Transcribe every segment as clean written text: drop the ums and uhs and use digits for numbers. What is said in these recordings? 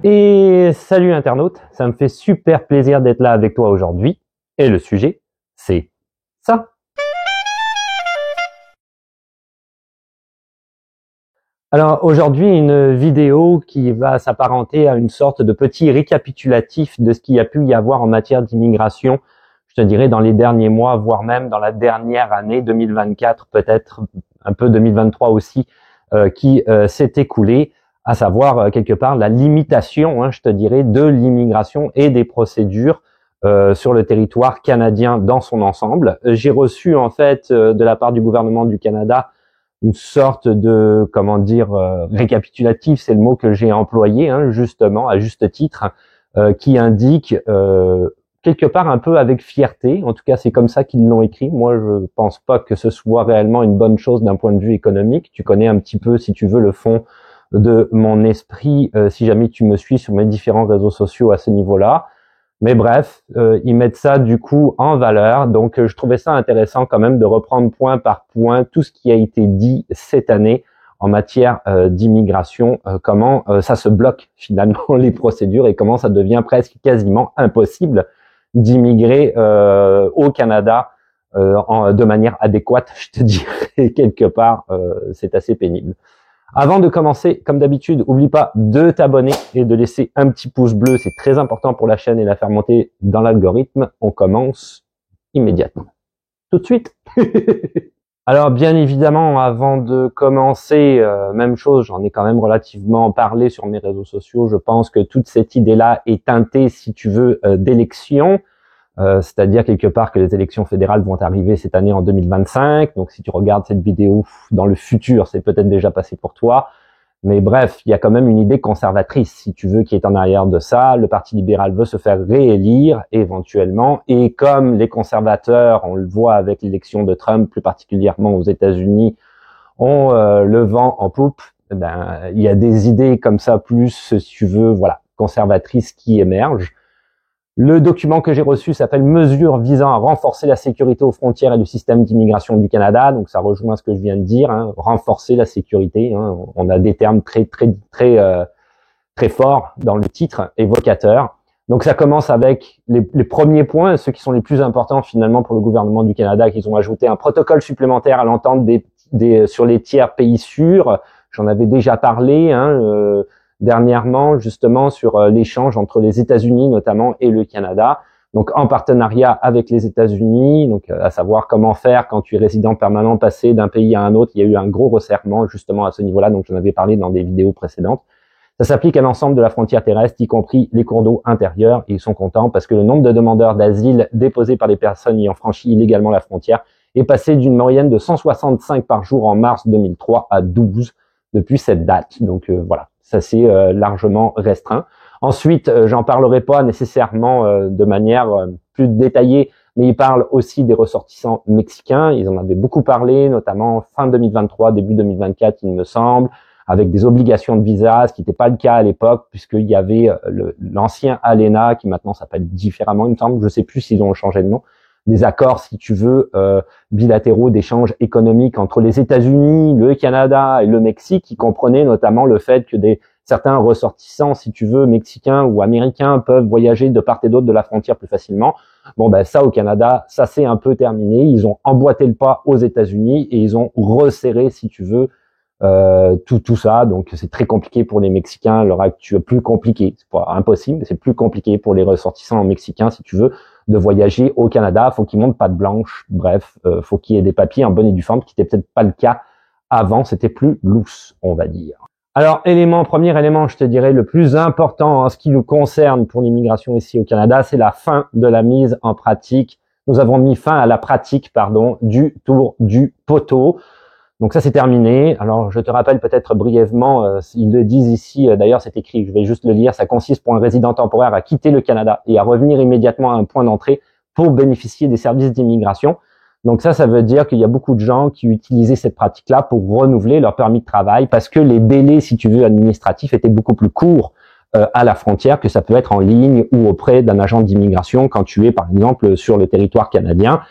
Et salut internaute, ça me fait super plaisir d'être là avec toi aujourd'hui. Et le sujet, c'est ça. Alors aujourd'hui, une vidéo qui va s'apparenter à une sorte de petit récapitulatif de ce qu'il y a pu y avoir en matière d'immigration, je te dirais dans les derniers mois, voire même dans la dernière année 2024, peut-être un peu 2023 aussi, qui s'est écoulée, à savoir quelque part la limitation, je te dirais, de l'immigration et des procédures sur le territoire canadien dans son ensemble. J'ai reçu en fait de la part du gouvernement du Canada une sorte de, récapitulatif, c'est le mot que j'ai employé, justement, à juste titre, qui indique quelque part un peu avec fierté, en tout cas c'est comme ça qu'ils l'ont écrit. Moi je pense pas que ce soit réellement une bonne chose d'un point de vue économique. Tu connais un petit peu, si tu veux, le fond de mon esprit, si jamais tu me suis sur mes différents réseaux sociaux à ce niveau-là. Mais bref, ils mettent ça du coup en valeur. Donc, je trouvais ça intéressant quand même de reprendre point par point tout ce qui a été dit cette année en matière d'immigration, comment ça se bloque finalement les procédures et comment ça devient presque quasiment impossible d'immigrer au Canada de manière adéquate, je te dirais quelque part, c'est assez pénible. Avant de commencer, comme d'habitude, oublie pas de t'abonner et de laisser un petit pouce bleu. C'est très important pour la chaîne et la faire monter dans l'algorithme. On commence immédiatement. Tout de suite. Alors, bien évidemment, avant de commencer, même chose, j'en ai quand même relativement parlé sur mes réseaux sociaux. Je pense que toute cette idée-là est teintée, si tu veux, d'élections. C'est-à-dire quelque part que les élections fédérales vont arriver cette année en 2025. Donc si tu regardes cette vidéo dans le futur, c'est peut-être déjà passé pour toi. Mais bref, il y a quand même une idée conservatrice, si tu veux, qui est en arrière de ça. Le Parti libéral veut se faire réélire éventuellement. Et comme les conservateurs, on le voit avec l'élection de Trump, plus particulièrement aux États-Unis, ont le vent en poupe, il y a des idées comme ça, plus, si tu veux, conservatrices qui émergent. Le document que j'ai reçu s'appelle « Mesures visant à renforcer la sécurité aux frontières et du système d'immigration du Canada ». Donc, ça rejoint ce que je viens de dire, renforcer la sécurité. On a des termes très forts dans le titre, évocateurs. Donc, ça commence avec les premiers points, ceux qui sont les plus importants finalement pour le gouvernement du Canada, qu'ils ont ajouté un protocole supplémentaire à l'entente sur les tiers pays sûrs. J'en avais déjà parlé, dernièrement, justement, sur l'échange entre les États-Unis notamment et le Canada. Donc, en partenariat avec les États-Unis, donc à savoir comment faire quand tu es résident permanent, passer d'un pays à un autre. Il y a eu un gros resserrement justement à ce niveau-là, donc j'en avais parlé dans des vidéos précédentes. Ça s'applique à l'ensemble de la frontière terrestre, y compris les cours d'eau intérieurs. Et ils sont contents parce que le nombre de demandeurs d'asile déposés par les personnes ayant franchi illégalement la frontière est passé d'une moyenne de 165 par jour en mars 2003 à 12 depuis cette date. Donc voilà. Ça c'est largement restreint. Ensuite, j'en parlerai pas nécessairement de manière plus détaillée, mais ils parlent aussi des ressortissants mexicains. Ils en avaient beaucoup parlé, notamment fin 2023, début 2024, il me semble, avec des obligations de visa, ce qui n'était pas le cas à l'époque, puisqu'il y avait l'ancien ALENA, qui maintenant s'appelle différemment, il me semble. Je sais plus s'ils ont changé de nom. Des accords, si tu veux, bilatéraux d'échanges économiques entre les États-Unis, le Canada et le Mexique, qui comprenaient notamment le fait que certains ressortissants, si tu veux, mexicains ou américains peuvent voyager de part et d'autre de la frontière plus facilement. Bon, ça au Canada, ça c'est un peu terminé. Ils ont emboîté le pas aux États-Unis et ils ont resserré, si tu veux, tout ça. Donc c'est très compliqué pour les Mexicains à l'heure actuelle, plus compliqué, c'est pas impossible, mais c'est plus compliqué pour les ressortissants mexicains, si tu veux, de voyager au Canada. Faut qu'ils montent patte blanche, bref, faut qu'il y ait des papiers en bonne et due forme, qui n'était peut-être pas le cas avant, c'était plus loose, on va dire. Alors, premier élément, je te dirais, le plus important en ce qui nous concerne pour l'immigration ici au Canada, c'est la fin de la mise en pratique. Nous avons mis fin à la pratique, du tour du poteau. Donc ça, c'est terminé. Alors, je te rappelle peut-être brièvement, ils le disent ici, d'ailleurs c'est écrit, je vais juste le lire, ça consiste pour un résident temporaire à quitter le Canada et à revenir immédiatement à un point d'entrée pour bénéficier des services d'immigration. Donc ça veut dire qu'il y a beaucoup de gens qui utilisaient cette pratique-là pour renouveler leur permis de travail parce que les délais, si tu veux, administratifs étaient beaucoup plus courts à la frontière que ça peut être en ligne ou auprès d'un agent d'immigration quand tu es, par exemple, sur le territoire canadien.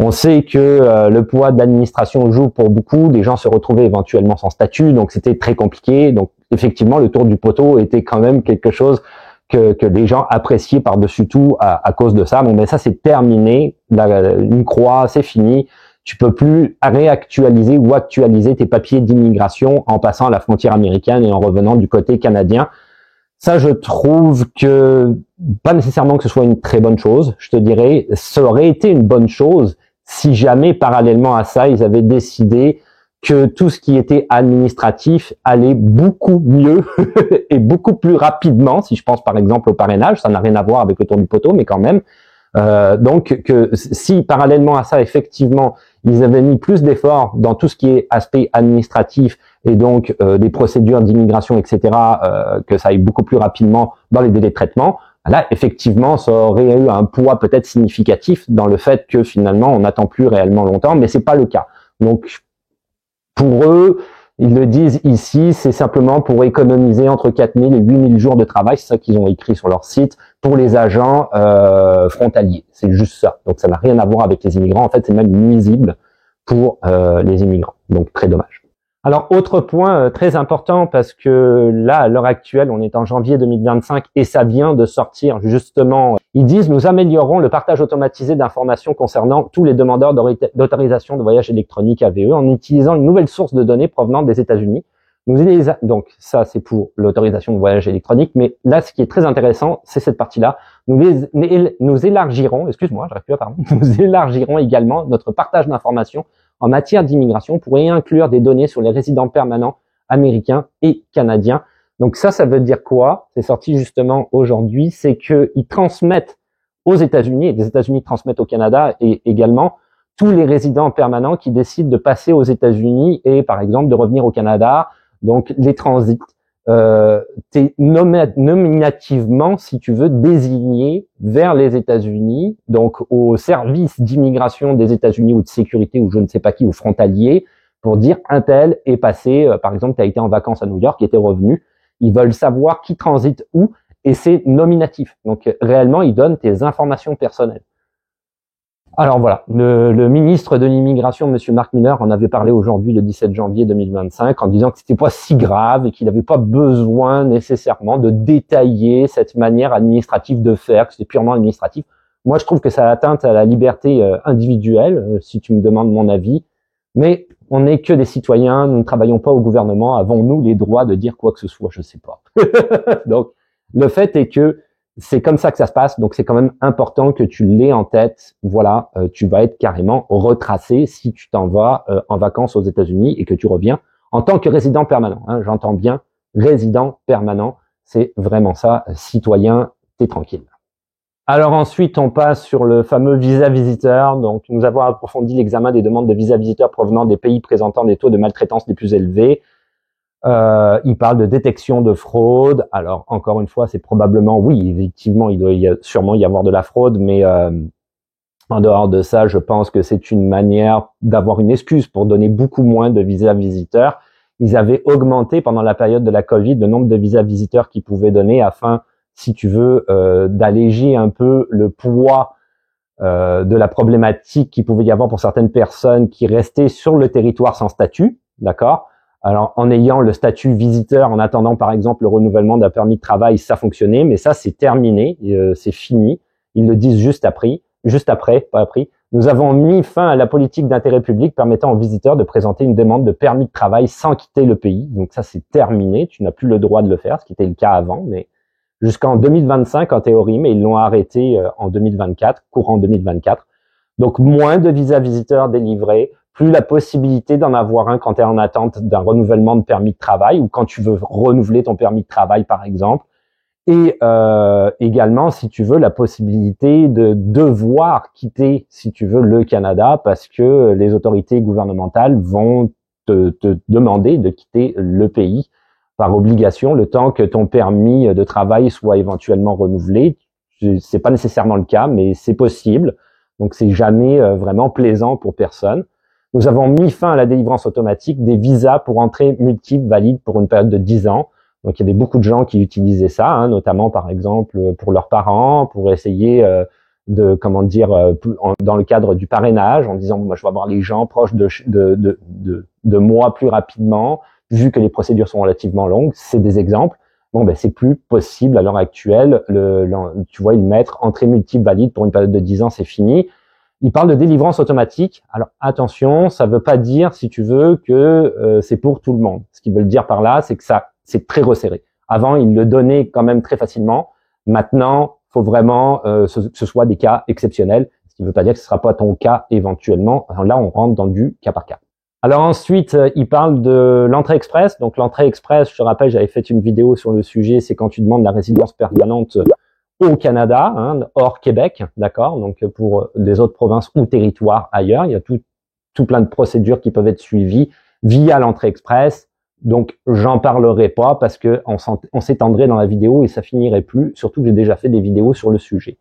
On sait que le poids de l'administration joue pour beaucoup. Les gens se retrouvaient éventuellement sans statut, donc c'était très compliqué. Donc effectivement, le tour du poteau était quand même quelque chose que les gens appréciaient par-dessus tout à cause de ça. Bon, mais ça, c'est terminé. Une croix, c'est fini. Tu peux plus réactualiser ou actualiser tes papiers d'immigration en passant à la frontière américaine et en revenant du côté canadien. Ça, je trouve que pas nécessairement que ce soit une très bonne chose. Je te dirais, ça aurait été une bonne chose si jamais, parallèlement à ça, ils avaient décidé que tout ce qui était administratif allait beaucoup mieux et beaucoup plus rapidement. Si je pense par exemple au parrainage, ça n'a rien à voir avec le tour du poteau, mais quand même. Donc, que si parallèlement à ça, effectivement, ils avaient mis plus d'efforts dans tout ce qui est aspect administratif et donc des procédures d'immigration, etc., que ça aille beaucoup plus rapidement dans les délais de traitement, là, effectivement, ça aurait eu un poids peut-être significatif dans le fait que finalement, on n'attend plus réellement longtemps, mais c'est pas le cas. Donc, pour eux, ils le disent ici, c'est simplement pour économiser entre 4 000 et 8 000 jours de travail. C'est ça qu'ils ont écrit sur leur site pour les agents frontaliers. C'est juste ça. Donc, ça n'a rien à voir avec les immigrants. En fait, c'est même nuisible pour les immigrants. Donc, très dommage. Alors, autre point très important, parce que là, à l'heure actuelle, on est en janvier 2025 et ça vient de sortir justement. Ils disent, nous améliorons le partage automatisé d'informations concernant tous les demandeurs d'autorisation de voyage électronique AVE en utilisant une nouvelle source de données provenant des États-Unis. Donc, ça, c'est pour l'autorisation de voyage électronique. Mais là, ce qui est très intéressant, c'est cette partie-là. Nous élargirons, excuse-moi, j'arrive plus à parler. Nous élargirons également notre partage d'informations en matière d'immigration pour y inclure des données sur les résidents permanents américains et canadiens. Donc ça veut dire quoi? C'est sorti justement aujourd'hui, c'est qu'ils transmettent aux États-Unis, et les États-Unis transmettent au Canada et également tous les résidents permanents qui décident de passer aux États-Unis et par exemple de revenir au Canada, donc les transits. T'es nominativement, si tu veux, désigné vers les États-Unis, donc au service d'immigration des États-Unis ou de sécurité ou je ne sais pas qui, ou frontalier, pour dire un tel est passé, par exemple, tu as été en vacances à New York et t'es revenu. Ils veulent savoir qui transite où et c'est nominatif. Donc réellement, ils donnent tes informations personnelles. Alors voilà, le ministre de l'immigration, Monsieur Mark Miller, en avait parlé aujourd'hui le 17 janvier 2025 en disant que c'était pas si grave et qu'il n'avait pas besoin nécessairement de détailler cette manière administrative de faire, que c'était purement administratif. Moi, je trouve que ça atteint à la liberté individuelle, si tu me demandes mon avis, mais on n'est que des citoyens, nous ne travaillons pas au gouvernement, avons-nous les droits de dire quoi que ce soit? Je sais pas. Donc, le fait est que c'est comme ça que ça se passe, donc c'est quand même important que tu l'aies en tête. Voilà, tu vas être carrément retracé si tu t'en vas en vacances aux États-Unis et que tu reviens en tant que résident permanent. Hein, j'entends bien, résident permanent, c'est vraiment ça. Citoyen, t'es tranquille. Alors ensuite, on passe sur le fameux visa visiteur. Donc, nous avons approfondi l'examen des demandes de visa visiteur provenant des pays présentant des taux de maltraitance les plus élevés. Il parle de détection de fraude. Alors, encore une fois, c'est probablement, oui, effectivement, il doit sûrement y avoir de la fraude, mais en dehors de ça, je pense que c'est une manière d'avoir une excuse pour donner beaucoup moins de visas visiteurs. Ils avaient augmenté pendant la période de la Covid le nombre de visas visiteurs qu'ils pouvaient donner afin, si tu veux, d'alléger un peu le poids de la problématique qu'il pouvait y avoir pour certaines personnes qui restaient sur le territoire sans statut, d'accord? Alors, en ayant le statut visiteur, en attendant par exemple le renouvellement d'un permis de travail, ça fonctionnait, mais ça c'est terminé, c'est fini. Ils le disent juste après, pas après. Nous avons mis fin à la politique d'intérêt public permettant aux visiteurs de présenter une demande de permis de travail sans quitter le pays. Donc ça c'est terminé, tu n'as plus le droit de le faire, ce qui était le cas avant, mais jusqu'en 2025 en théorie, mais ils l'ont arrêté en 2024, courant 2024. Donc moins de visas visiteurs délivrés, plus la possibilité d'en avoir un quand tu es en attente d'un renouvellement de permis de travail ou quand tu veux renouveler ton permis de travail, par exemple. Et également, si tu veux, la possibilité de devoir quitter, si tu veux, le Canada parce que les autorités gouvernementales vont te demander de quitter le pays par obligation le temps que ton permis de travail soit éventuellement renouvelé. C'est pas nécessairement le cas, mais c'est possible. Donc, c'est jamais vraiment plaisant pour personne. Nous avons mis fin à la délivrance automatique des visas pour entrée multiple valides pour une période de 10 ans. Donc, il y avait beaucoup de gens qui utilisaient ça, hein, notamment, par exemple, pour leurs parents, pour essayer comment dire, dans le cadre du parrainage, en disant moi je vais avoir les gens proches de moi plus rapidement, vu que les procédures sont relativement longues. C'est des exemples. Bon, ben c'est plus possible à l'heure actuelle. Tu vois, ils mettent entrée multiple valide pour une période de 10 ans, c'est fini. Il parle de délivrance automatique. Alors attention, ça veut pas dire, si tu veux, que c'est pour tout le monde. Ce qu'ils veulent dire par là, c'est que ça, c'est très resserré. Avant, ils le donnaient quand même très facilement. Maintenant, faut vraiment que ce soit des cas exceptionnels. Ce qui ne veut pas dire que ce sera pas ton cas éventuellement. Alors là, on rentre dans du cas par cas. Alors ensuite, il parle de l'entrée express. Donc l'entrée express, je te rappelle, j'avais fait une vidéo sur le sujet, c'est quand tu demandes la résidence permanente au Canada, hein, hors Québec, d'accord. Donc pour les autres provinces ou territoires ailleurs, il y a tout plein de procédures qui peuvent être suivies via l'entrée express. Donc j'en parlerai pas parce que on s'étendrait dans la vidéo et ça finirait plus. Surtout que j'ai déjà fait des vidéos sur le sujet.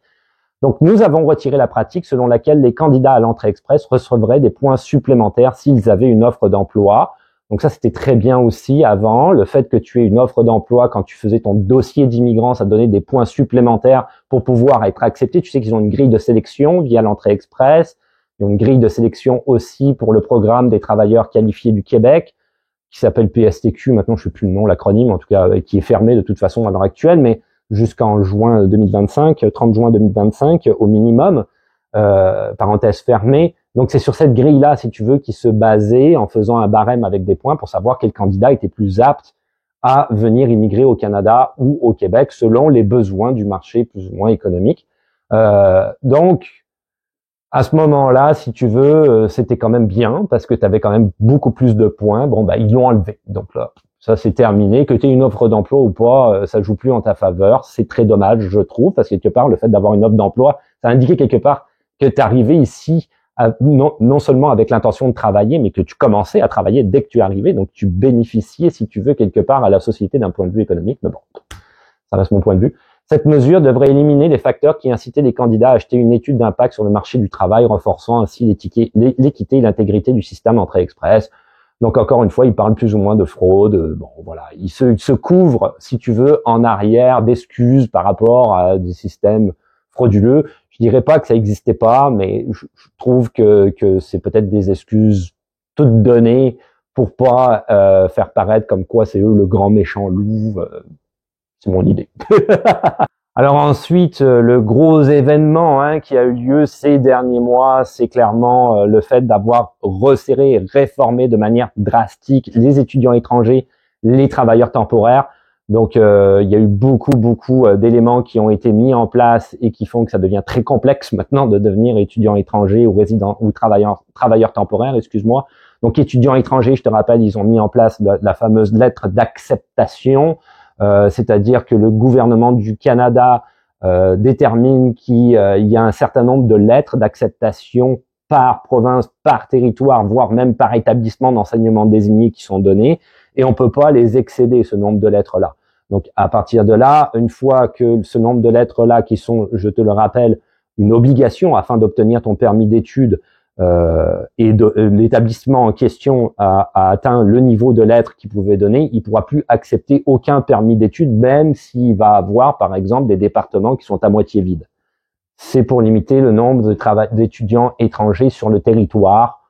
Donc, nous avons retiré la pratique selon laquelle les candidats à l'entrée express recevraient des points supplémentaires s'ils avaient une offre d'emploi. Donc ça, c'était très bien aussi avant. Le fait que tu aies une offre d'emploi quand tu faisais ton dossier d'immigrant, ça donnait des points supplémentaires pour pouvoir être accepté. Tu sais qu'ils ont une grille de sélection via l'entrée express. Ils ont une grille de sélection aussi pour le programme des travailleurs qualifiés du Québec, qui s'appelle PSTQ. Maintenant, je ne sais plus le nom, l'acronyme, en tout cas, qui est fermé de toute façon à l'heure actuelle, mais jusqu'en juin 2025, 30 juin 2025 au minimum, parenthèse fermée. Donc c'est sur cette grille-là, si tu veux, qui se basait en faisant un barème avec des points pour savoir quel candidat était plus apte à venir immigrer au Canada ou au Québec selon les besoins du marché plus ou moins économique. Donc à ce moment-là, si tu veux, c'était quand même bien parce que tu avais quand même beaucoup plus de points. Bon, bah ils l'ont enlevé. Donc là, ça c'est terminé. Que tu aies une offre d'emploi ou pas, ça joue plus en ta faveur. C'est très dommage, je trouve, parce que quelque part, le fait d'avoir une offre d'emploi, ça indiquait quelque part que tu arrivais ici non seulement avec l'intention de travailler, mais que tu commençais à travailler dès que tu arrivais. Donc tu bénéficiais, si tu veux, quelque part à la société d'un point de vue économique. Mais bon, ça reste mon point de vue. Cette mesure devrait éliminer les facteurs qui incitaient les candidats à acheter une étude d'impact sur le marché du travail, renforçant ainsi l'équité et l'intégrité du système entrée express. Donc encore une fois, il parle plus ou moins de fraude. Bon, voilà, il se couvre, si tu veux, en arrière d'excuses par rapport à des systèmes frauduleux. Je dirais pas que ça n'existait pas, mais je trouve que c'est peut-être des excuses toutes données pour pas faire paraître comme quoi c'est eux le grand méchant loup. C'est mon idée. Alors ensuite, le gros événement qui a eu lieu ces derniers mois, c'est clairement le fait d'avoir resserré et réformé de manière drastique les étudiants étrangers, les travailleurs temporaires. Donc il y a eu beaucoup d'éléments qui ont été mis en place et qui font que ça devient très complexe maintenant de devenir étudiant étranger ou résident ou travailleur temporaire, excuse-moi. Donc étudiants étrangers, je te rappelle, ils ont mis en place la fameuse lettre d'acceptation. C'est-à-dire que le gouvernement du Canada détermine qu'il y a un certain nombre de lettres d'acceptation par province, par territoire, voire même par établissement d'enseignement désigné qui sont données, et on peut pas les excéder, ce nombre de lettres-là. Donc à partir de là, une fois que ce nombre de lettres-là, qui sont, je te le rappelle, une obligation afin d'obtenir ton permis d'études, et l'établissement en question a atteint le niveau de lettres qu'il pouvait donner, il pourra plus accepter aucun permis d'études, même s'il va avoir, par exemple, des départements qui sont à moitié vides. C'est pour limiter le nombre d'étudiants étrangers sur le territoire,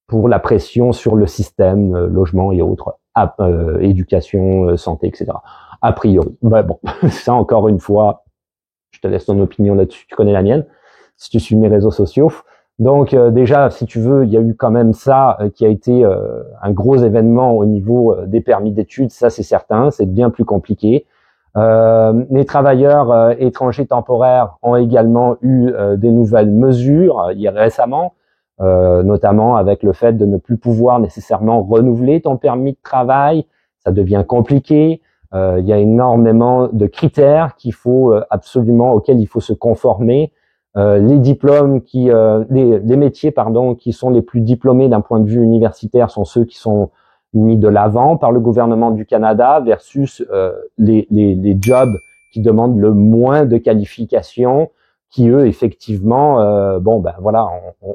pour la pression sur le système, logement et autres, éducation, santé, etc. A priori. Ben bon, ça encore une fois, je te laisse ton opinion là-dessus, tu connais la mienne, si tu suis mes réseaux sociaux. Donc déjà, si tu veux, il y a eu quand même ça qui a été un gros événement au niveau des permis d'études, ça c'est certain, c'est bien plus compliqué. Les travailleurs étrangers temporaires ont également eu des nouvelles mesures récemment, notamment avec le fait de ne plus pouvoir nécessairement renouveler ton permis de travail. Ça devient compliqué. Il y a énormément de critères auxquels il faut se conformer. Les diplômes les métiers qui sont les plus diplômés d'un point de vue universitaire sont ceux qui sont mis de l'avant par le gouvernement du Canada versus les jobs qui demandent le moins de qualifications, qui eux effectivement voilà,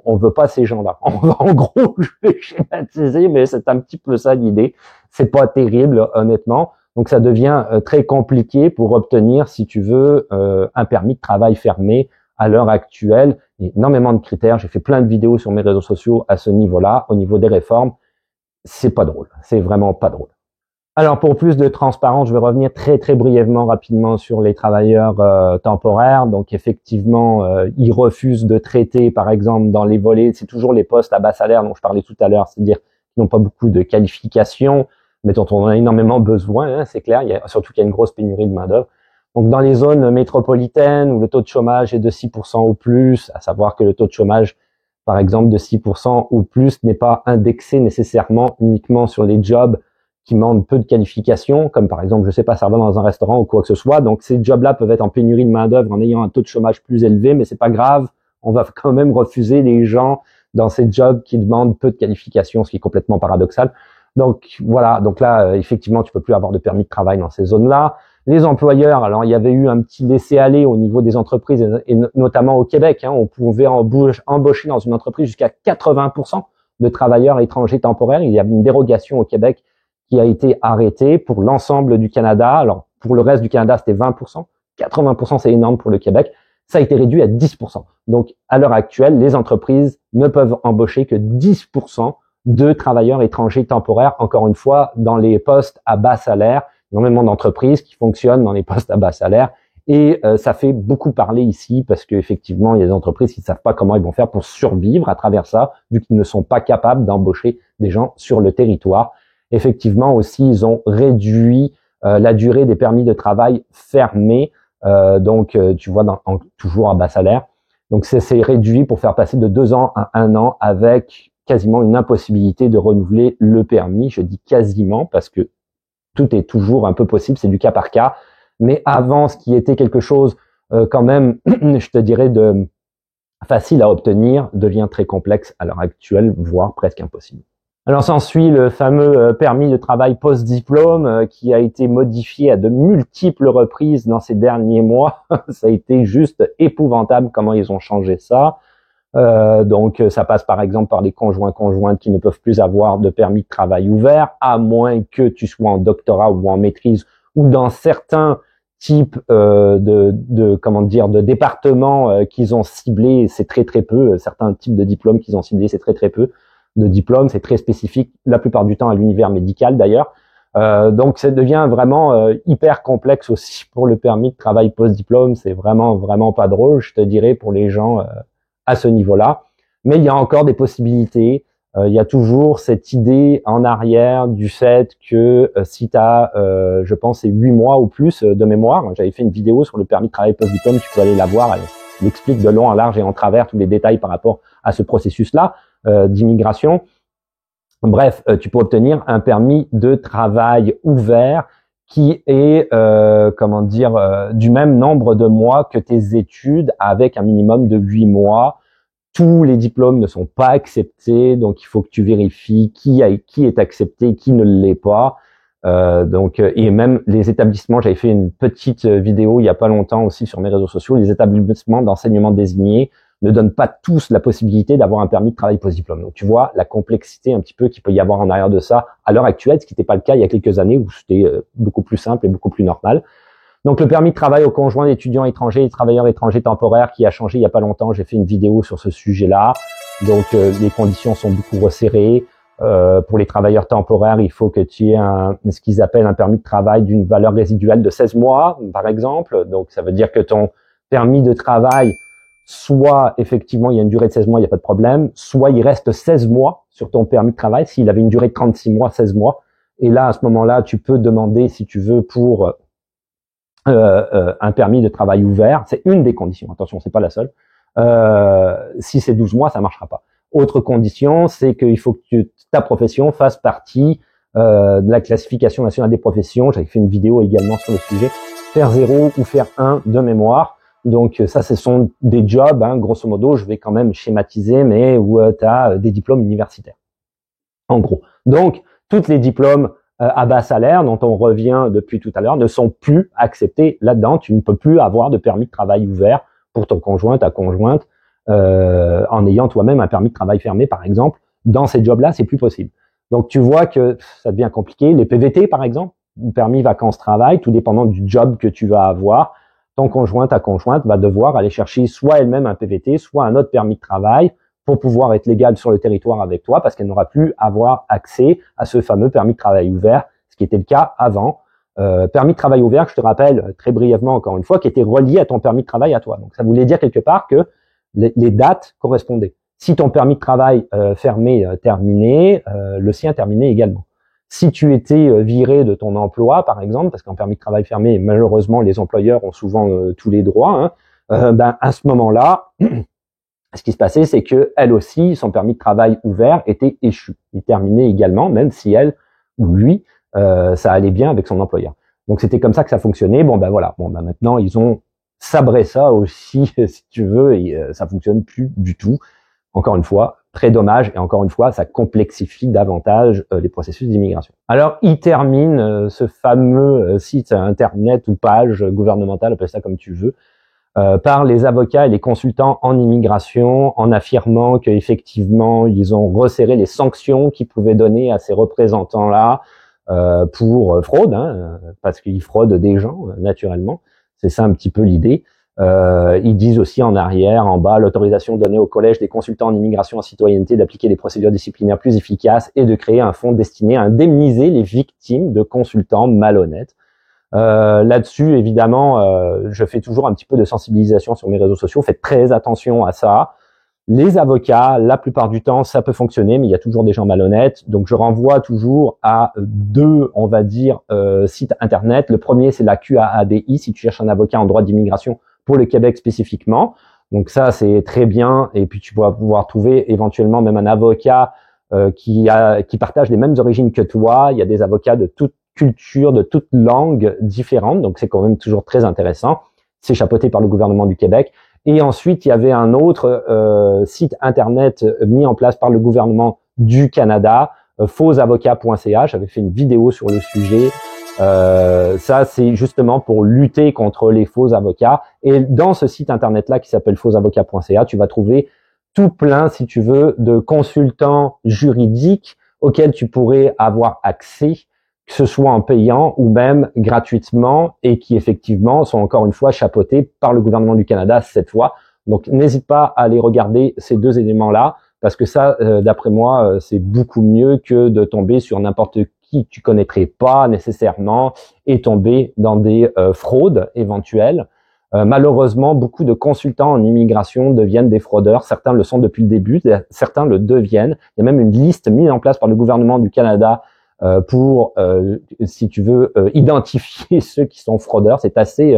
on veut pas ces gens-là. En gros, je vais schématiser, mais c'est un petit peu ça l'idée. C'est pas terrible honnêtement. Donc ça devient très compliqué pour obtenir, si tu veux, un permis de travail fermé à l'heure actuelle, il y a énormément de critères. J'ai fait plein de vidéos sur mes réseaux sociaux à ce niveau-là, au niveau des réformes. C'est pas drôle. C'est vraiment pas drôle. Alors, pour plus de transparence, je vais revenir très, très brièvement, rapidement sur les travailleurs temporaires. Donc, effectivement, ils refusent de traiter, par exemple, dans les volets, c'est toujours les postes à bas salaire dont je parlais tout à l'heure, c'est-à-dire qu'ils n'ont pas beaucoup de qualifications, mais dont on a énormément besoin, hein, c'est clair, surtout qu'il y a une grosse pénurie de main-d'œuvre. Donc, dans les zones métropolitaines où le taux de chômage est de 6% ou plus, à savoir que le taux de chômage, par exemple, de 6% ou plus n'est pas indexé nécessairement uniquement sur les jobs qui demandent peu de qualifications, comme par exemple, je sais pas, servant dans un restaurant ou quoi que ce soit. Donc, ces jobs-là peuvent être en pénurie de main-d'œuvre en ayant un taux de chômage plus élevé, mais c'est pas grave. On va quand même refuser les gens dans ces jobs qui demandent peu de qualifications, ce qui est complètement paradoxal. Donc, voilà. Donc là, effectivement, tu peux plus avoir de permis de travail dans ces zones-là. Les employeurs, alors, il y avait eu un petit laisser-aller au niveau des entreprises et notamment au Québec, hein, on pouvait embaucher dans une entreprise jusqu'à 80% de travailleurs étrangers temporaires. Il y avait une dérogation au Québec qui a été arrêté pour l'ensemble du Canada. Alors, pour le reste du Canada, c'était 20%. 80%, c'est énorme pour le Québec. Ça a été réduit à 10%. Donc, à l'heure actuelle, les entreprises ne peuvent embaucher que 10% de travailleurs étrangers temporaires, encore une fois, dans les postes à bas salaire. Énormément d'entreprises qui fonctionnent dans les postes à bas salaire. Et ça fait beaucoup parler ici parce qu'effectivement, il y a des entreprises qui ne savent pas comment ils vont faire pour survivre à travers ça, vu qu'ils ne sont pas capables d'embaucher des gens sur le territoire. Effectivement aussi, ils ont réduit la durée des permis de travail fermés, donc tu vois, toujours à bas salaire. Donc c'est réduit pour faire passer de 2 ans à 1 an avec quasiment une impossibilité de renouveler le permis. Je dis quasiment parce que tout est toujours un peu possible, c'est du cas par cas. Mais avant, ce qui était quelque chose quand même, je te dirais, de facile à obtenir, devient très complexe à l'heure actuelle, voire presque impossible. Alors s'ensuit le fameux permis de travail post-diplôme qui a été modifié à de multiples reprises dans ces derniers mois. Ça a été juste épouvantable comment ils ont changé ça. Donc ça passe par exemple par les conjoints-conjointes qui ne peuvent plus avoir de permis de travail ouvert, à moins que tu sois en doctorat ou en maîtrise, ou dans certains types de départements qu'ils ont ciblés, c'est très très peu. Certains types de diplômes qu'ils ont ciblés, c'est très très peu de diplômes, c'est très spécifique, la plupart du temps à l'univers médical d'ailleurs. Donc ça devient vraiment hyper complexe aussi pour le permis de travail post-diplôme. C'est vraiment pas drôle, je te dirais, pour les gens à ce niveau-là. Mais il y a encore des possibilités. Il y a toujours cette idée en arrière du fait que si tu as, je pense, c'est 8 mois ou plus de mémoire. J'avais fait une vidéo sur le permis de travail post-diplôme, tu peux aller la voir. Elle explique de long en large et en travers tous les détails par rapport à ce processus-là d'immigration. Bref, tu peux obtenir un permis de travail ouvert qui est, du même nombre de mois que tes études, avec un minimum de 8 mois. Tous les diplômes ne sont pas acceptés, donc il faut que tu vérifies qui est accepté, qui ne l'est pas. Et même les établissements, j'avais fait une petite vidéo il y a pas longtemps aussi sur mes réseaux sociaux, les établissements d'enseignement désignés ne donnent pas tous la possibilité d'avoir un permis de travail post-diplôme. Donc tu vois la complexité un petit peu qu'il peut y avoir en arrière de ça à l'heure actuelle, ce qui n'était pas le cas il y a quelques années où c'était beaucoup plus simple et beaucoup plus normal. Donc le permis de travail aux conjoints d'étudiants étrangers et travailleurs étrangers temporaires qui a changé il y a pas longtemps, j'ai fait une vidéo sur ce sujet-là. Donc les conditions sont beaucoup resserrées. Pour les travailleurs temporaires, il faut que tu aies ce qu'ils appellent un permis de travail d'une valeur résiduelle de 16 mois, par exemple. Donc ça veut dire que ton permis de travail, soit effectivement il y a une durée de 16 mois, il n'y a pas de problème, soit il reste 16 mois sur ton permis de travail, s'il avait une durée de 36 mois, 16 mois. Et là, à ce moment-là, tu peux demander, si tu veux, pour un permis de travail ouvert. C'est une des conditions, attention, c'est pas la seule. Si c'est 12 mois, ça marchera pas. Autre condition, c'est qu'il faut que ta profession fasse partie de la classification nationale des professions. J'avais fait une vidéo également sur le sujet. Faire 0 ou faire 1 de mémoire. Donc ça, ce sont des jobs, hein, grosso modo, je vais quand même schématiser, mais où tu as des diplômes universitaires, en gros. Donc, tous les diplômes à bas salaire, dont on revient depuis tout à l'heure, ne sont plus acceptés là-dedans. Tu ne peux plus avoir de permis de travail ouvert pour ton conjoint, ta conjointe, en ayant toi-même un permis de travail fermé, par exemple. Dans ces jobs-là, c'est plus possible. Donc, tu vois que ça devient compliqué. Les PVT, par exemple, permis vacances-travail, tout dépendant du job que tu vas avoir, ton conjoint, ta conjointe va devoir aller chercher soit elle-même un PVT, soit un autre permis de travail pour pouvoir être légale sur le territoire avec toi, parce qu'elle n'aura plus avoir accès à ce fameux permis de travail ouvert, ce qui était le cas avant. Permis de travail ouvert, je te rappelle très brièvement encore une fois, qui était relié à ton permis de travail à toi. Donc ça voulait dire quelque part que les dates correspondaient. Si ton permis de travail fermé terminé, le sien terminé également. Si tu étais viré de ton emploi, par exemple, parce qu'en permis de travail fermé, malheureusement, les employeurs ont souvent tous les droits, ben à ce moment-là, ce qui se passait, c'est que elle aussi, son permis de travail ouvert était échu. Il terminait également, même si elle ou lui, ça allait bien avec son employeur. Donc c'était comme ça que ça fonctionnait. Bon ben voilà. Bon ben maintenant ils ont sabré ça aussi, si tu veux, et ça fonctionne plus du tout. Encore une fois, très dommage, et encore une fois, ça complexifie davantage les processus d'immigration. Alors, il termine ce fameux site internet ou page gouvernementale, appelle ça comme tu veux, par les avocats et les consultants en immigration, en affirmant qu'effectivement, ils ont resserré les sanctions qu'ils pouvaient donner à ces représentants-là pour fraude, parce qu'ils fraudent des gens, naturellement. C'est ça un petit peu l'idée. Ils disent aussi en arrière, en bas, l'autorisation donnée au Collège des consultants en immigration et en citoyenneté d'appliquer des procédures disciplinaires plus efficaces et de créer un fonds destiné à indemniser les victimes de consultants malhonnêtes. Là-dessus, évidemment, je fais toujours un petit peu de sensibilisation sur mes réseaux sociaux. Faites très attention à ça. Les avocats, la plupart du temps, ça peut fonctionner, mais il y a toujours des gens malhonnêtes. Donc, je renvoie toujours à deux, on va dire, sites internet. Le premier, c'est la QAADI, si tu cherches un avocat en droit d'immigration pour le Québec spécifiquement. Donc ça, c'est très bien. Et puis, tu vas pouvoir trouver éventuellement même un avocat qui partage les mêmes origines que toi. Il y a des avocats de toute culture, de toute langue différente. Donc, c'est quand même toujours très intéressant. C'est chapeauté par le gouvernement du Québec. Et ensuite, il y avait un autre site internet mis en place par le gouvernement du Canada, fausavocat.ca. J'avais fait une vidéo sur le sujet. Ça, c'est justement pour lutter contre les faux avocats. Et dans ce site internet-là qui s'appelle fausavocat.ca, tu vas trouver tout plein, si tu veux, de consultants juridiques auxquels tu pourrais avoir accès, que ce soit en payant ou même gratuitement, et qui effectivement sont encore une fois chapeautés par le gouvernement du Canada cette fois. Donc n'hésite pas à aller regarder ces deux éléments-là, parce que ça, d'après moi, c'est beaucoup mieux que de tomber sur n'importe qui tu connaîtrais pas nécessairement et tomber dans des fraudes éventuelles. Malheureusement, beaucoup de consultants en immigration deviennent des fraudeurs. Certains le sont depuis le début, certains le deviennent. Il y a même une liste mise en place par le gouvernement du Canada pour, si tu veux, identifier ceux qui sont fraudeurs. C'est assez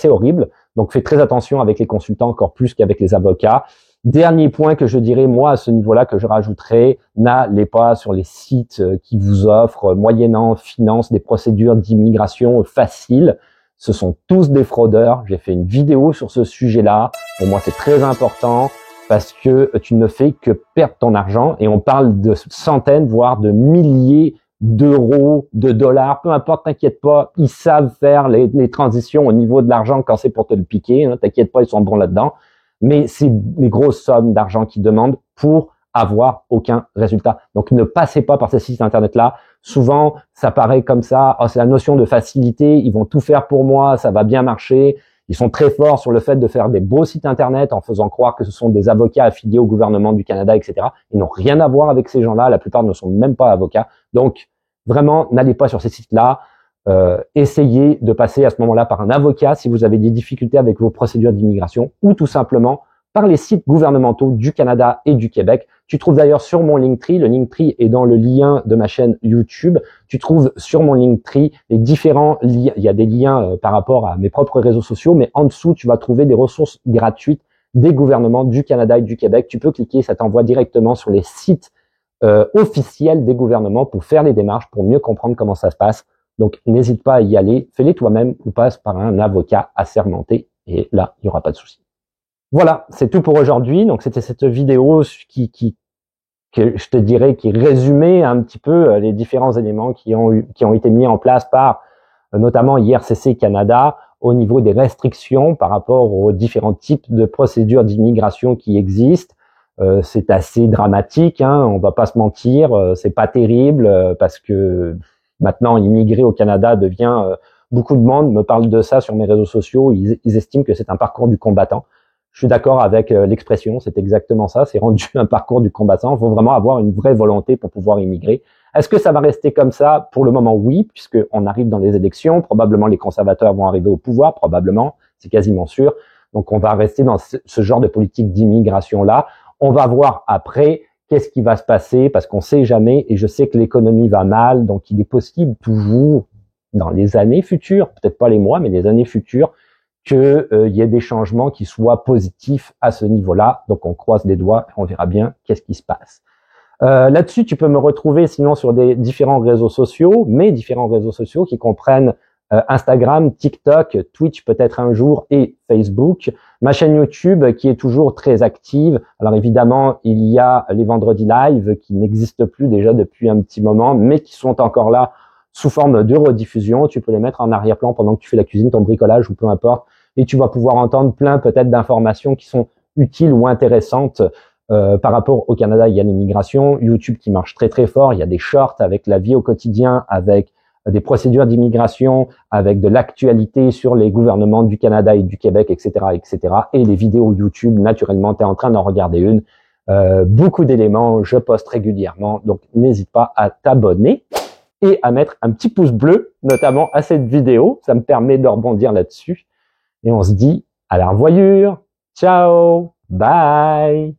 horrible. Donc, fais très attention avec les consultants, encore plus qu'avec les avocats. Dernier point que je dirais, moi, à ce niveau-là, que je rajouterais, n'allez pas sur les sites qui vous offrent, moyennant finance, des procédures d'immigration faciles. Ce sont tous des fraudeurs. J'ai fait une vidéo sur ce sujet-là. Pour moi, c'est très important, parce que tu ne fais que perdre ton argent, et on parle de centaines, voire de milliers d'euros, de dollars, peu importe, t'inquiète pas, ils savent faire les transitions au niveau de l'argent quand c'est pour te le piquer, t'inquiète pas, ils sont bons là-dedans, mais c'est des grosses sommes d'argent qu'ils demandent pour avoir aucun résultat. Donc ne passez pas par ces sites internet-là. Souvent, ça paraît comme ça, oh, c'est la notion de facilité, ils vont tout faire pour moi, ça va bien marcher. Ils sont très forts sur le fait de faire des beaux sites internet en faisant croire que ce sont des avocats affiliés au gouvernement du Canada, etc. Ils n'ont rien à voir avec ces gens-là. La plupart ne sont même pas avocats. Donc, vraiment, n'allez pas sur ces sites-là. Essayez de passer à ce moment-là par un avocat si vous avez des difficultés avec vos procédures d'immigration, ou tout simplement par les sites gouvernementaux du Canada et du Québec. Tu trouves d'ailleurs sur mon Linktree, le Linktree est dans le lien de ma chaîne YouTube. Tu trouves sur mon Linktree les différents liens. Il y a des liens par rapport à mes propres réseaux sociaux, mais en dessous, tu vas trouver des ressources gratuites des gouvernements du Canada et du Québec. Tu peux cliquer, ça t'envoie directement sur les sites officiels des gouvernements pour faire les démarches, pour mieux comprendre comment ça se passe. Donc, n'hésite pas à y aller. Fais-les toi-même ou passe par un avocat assermenté, et là, il n'y aura pas de souci. Voilà, c'est tout pour aujourd'hui. Donc, c'était cette vidéo que je te dirais, qui résumait un petit peu les différents éléments qui ont été mis en place par notamment IRCC Canada au niveau des restrictions par rapport aux différents types de procédures d'immigration qui existent. C'est assez dramatique, on va pas se mentir, c'est pas terrible parce que maintenant immigrer au Canada devient beaucoup de monde me parle de ça sur mes réseaux sociaux. Ils estiment que c'est un parcours du combattant. Je suis d'accord avec l'expression, c'est exactement ça. C'est rendu un parcours du combattant. Il faut vraiment avoir une vraie volonté pour pouvoir immigrer. Est-ce que ça va rester comme ça? Pour le moment, oui, puisqu'on arrive dans les élections. Probablement, les conservateurs vont arriver au pouvoir, probablement. C'est quasiment sûr. Donc, on va rester dans ce genre de politique d'immigration-là. On va voir après qu'est-ce qui va se passer, parce qu'on sait jamais, et je sais que l'économie va mal, donc il est possible toujours, dans les années futures, peut-être pas les mois, mais les années futures, qu'il y ait des changements qui soient positifs à ce niveau-là. Donc, on croise les doigts, on verra bien qu'est-ce qui se passe. Là-dessus, tu peux me retrouver sinon sur des différents réseaux sociaux, mes différents réseaux sociaux qui comprennent Instagram, TikTok, Twitch peut-être un jour et Facebook. Ma chaîne YouTube qui est toujours très active. Alors évidemment, il y a les vendredis live qui n'existent plus déjà depuis un petit moment, mais qui sont encore là sous forme de rediffusion. Tu peux les mettre en arrière-plan pendant que tu fais la cuisine, ton bricolage ou peu importe. Et tu vas pouvoir entendre plein peut-être d'informations qui sont utiles ou intéressantes par rapport au Canada. Il y a l'immigration, YouTube qui marche très très fort. Il y a des shorts avec la vie au quotidien, avec des procédures d'immigration, avec de l'actualité sur les gouvernements du Canada et du Québec, etc., etc. Et les vidéos YouTube, naturellement, tu es en train d'en regarder une. Beaucoup d'éléments, je poste régulièrement, donc n'hésite pas à t'abonner et à mettre un petit pouce bleu, notamment à cette vidéo. Ça me permet de rebondir là-dessus. Et on se dit à la revoyure. Ciao, bye.